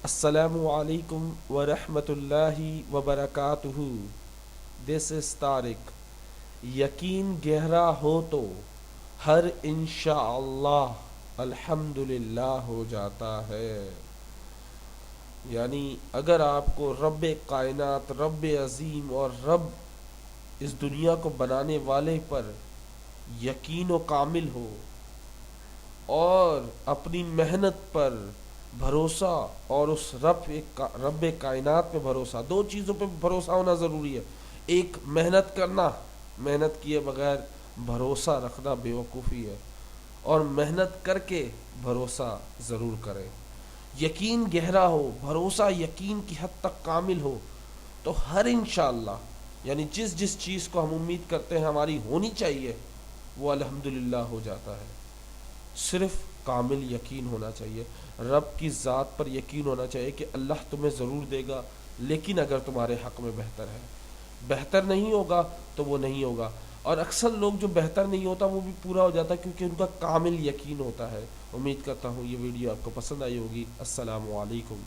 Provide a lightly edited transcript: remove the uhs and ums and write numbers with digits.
السلام علیکم ورحمۃ اللہ وبرکاتہ. دس از طارق. یقین گہرا ہو تو ہر انشاءاللہ الحمدللہ ہو جاتا ہے. یعنی اگر آپ کو رب کائنات، رب عظیم اور رب اس دنیا کو بنانے والے پر یقین و کامل ہو اور اپنی محنت پر بھروسہ اور اس رب کائنات پہ بھروسہ، دو چیزوں پہ بھروسہ ہونا ضروری ہے. ایک محنت کرنا، محنت کیے بغیر بھروسہ رکھنا بیوقوفی ہے، اور محنت کر کے بھروسہ ضرور کریں. یقین گہرا ہو، بھروسہ یقین کی حد تک کامل ہو تو ہر انشاءاللہ، یعنی جس چیز کو ہم امید کرتے ہیں ہماری ہونی چاہیے، وہ الحمدللہ ہو جاتا ہے. صرف کامل یقین ہونا چاہیے، رب کی ذات پر یقین ہونا چاہیے کہ اللہ تمہیں ضرور دے گا، لیکن اگر تمہارے حق میں بہتر ہے. بہتر نہیں ہوگا تو وہ نہیں ہوگا. اور اکثر لوگ جو بہتر نہیں ہوتا وہ بھی پورا ہو جاتا ہے، کیونکہ ان کا کامل یقین ہوتا ہے. امید کرتا ہوں یہ ویڈیو آپ کو پسند آئی ہوگی. السلام علیکم.